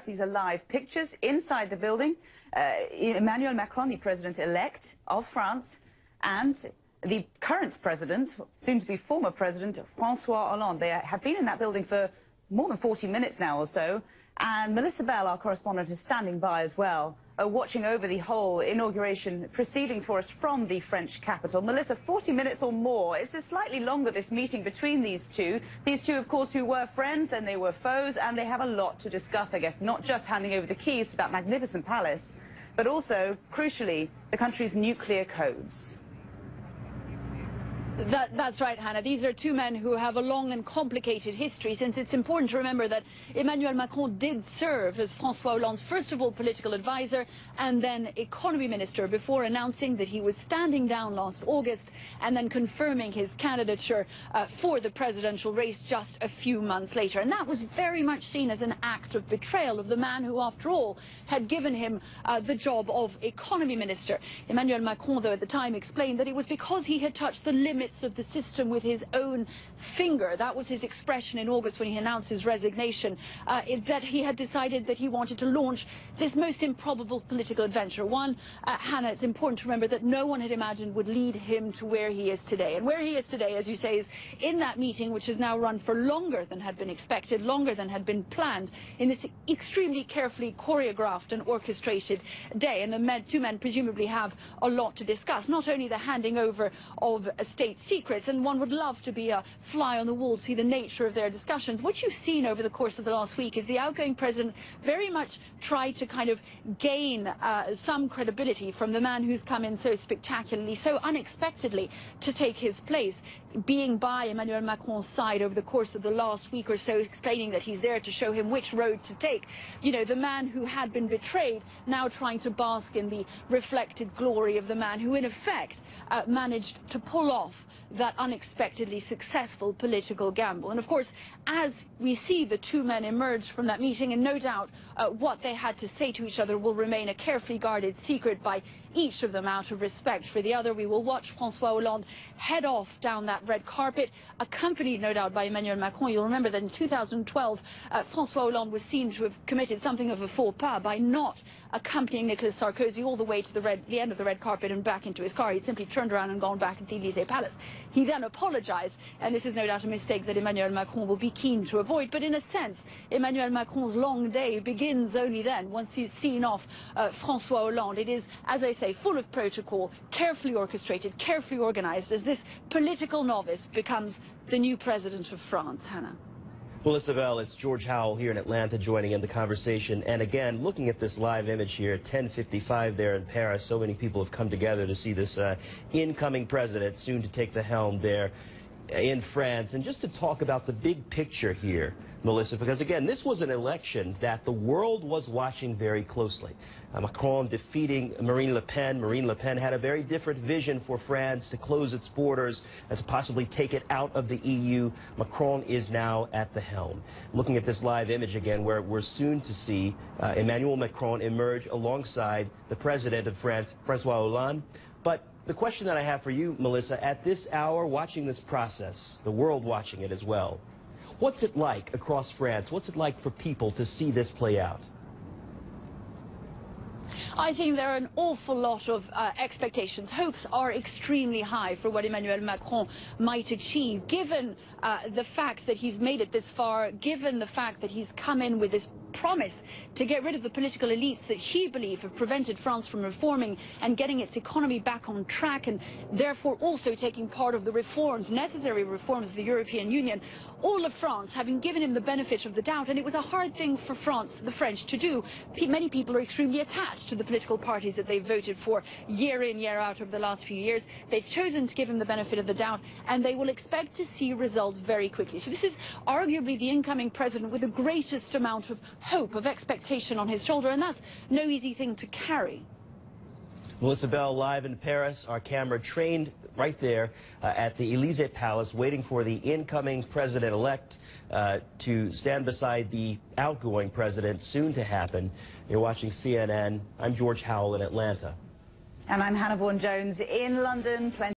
Paris. These are live pictures inside the building. Emmanuel Macron, the president-elect of France, and the current president, soon-to-be former president, François Hollande. They have been in that building for more than 40 minutes now or so. And Melissa Bell, our correspondent, is standing by as well, watching over the whole inauguration proceedings for us from the French capital. Melissa, 40 minutes or more. It's slightly longer, this meeting between these two. These two, of course, who were friends, then they were foes, and they have a lot to discuss, I guess, not just handing over the keys to that magnificent palace, but also, crucially, the country's nuclear codes. That's right, Hannah. These are two men who have a long and complicated history, since it's important to remember that Emmanuel Macron did serve as François Hollande's, first of all, political advisor and then economy minister before announcing that he was standing down last August and then confirming his candidature for the presidential race just a few months later. And that was very much seen as an act of betrayal of the man who, after all, had given him the job of economy minister. Emmanuel Macron, though, at the time explained that it was because he had touched the limit of the system with his own finger. That was his expression in August when he announced his resignation, that he had decided that he wanted to launch this most improbable political adventure. One, Hannah, it's important to remember that no one had imagined would lead him to where he is today. And where he is today, as you say, is in that meeting, which has now run for longer than had been expected, longer than had been planned, in this extremely carefully choreographed and orchestrated day. And the two men presumably have a lot to discuss, not only the handing over of state secrets, and one would love to be a fly on the wall to see the nature of their discussions. What you've seen over the course of the last week is the outgoing president very much tried to kind of gain some credibility from the man who's come in so spectacularly, so unexpectedly to take his place, being by Emmanuel Macron's side over the course of the last week or so, explaining that he's there to show him which road to take. You know, the man who had been betrayed now trying to bask in the reflected glory of the man who, in effect, managed to pull off that unexpectedly successful political gamble. And of course, as we see the two men emerge from that meeting, and no doubt what they had to say to each other will remain a carefully guarded secret by each of them out of respect for the other, we will watch François Hollande head off down that red carpet, accompanied no doubt by Emmanuel Macron. You'll remember that in 2012, François Hollande was seen to have committed something of a faux pas by not accompanying Nicolas Sarkozy all the way to the end of the red carpet and back into his car. He'd simply turned around and gone back at the Élysée Palace. He then apologized, and this is no doubt a mistake that Emmanuel Macron will be keen to avoid. But in a sense, Emmanuel Macron's long day begins only then, once he's seen off François Hollande. It is, as I say, full of protocol, carefully orchestrated, carefully organized, as this political novice becomes the new president of France. Hannah. Melissa Bell, it's George Howell here in Atlanta joining in the conversation. And again, looking at this live image here, 10:55 there in Paris, so many people have come together to see this incoming president soon to take the helm there in France. And just to talk about the big picture here, Melissa, because again, this was an election that the world was watching very closely. Macron defeating Marine Le Pen. Marine Le Pen had a very different vision for France to close its borders and to possibly take it out of the EU. Macron is now at the helm. Looking at this live image again, where we're soon to see Emmanuel Macron emerge alongside the president of France, François Hollande. But the question that I have for you, Melissa, at this hour, watching this process, the world watching it as well, what's it like across France? What's it like for people to see this play out? I think there are an awful lot of expectations. Hopes are extremely high for what Emmanuel Macron might achieve, given the fact that he's made it this far, given the fact that he's come in with this promise to get rid of the political elites that he believes have prevented France from reforming and getting its economy back on track, and therefore also taking part of the reforms, necessary reforms of the European Union. All of France having given him the benefit of the doubt, and it was a hard thing for France, the French, to do. Many people are extremely attached to the political parties that they've voted for year in, year out over the last few years. They've chosen to give him the benefit of the doubt, and they will expect to see results very quickly. So this is arguably the incoming president with the greatest amount of hope, of expectation on his shoulder, and that's no easy thing to carry. Melissa Bell live in Paris, our camera trained right there at the Élysée Palace, waiting for the incoming president-elect to stand beside the outgoing president, soon to happen. You're watching CNN. I'm George Howell in Atlanta. And I'm Hannah Vaughan-Jones in London.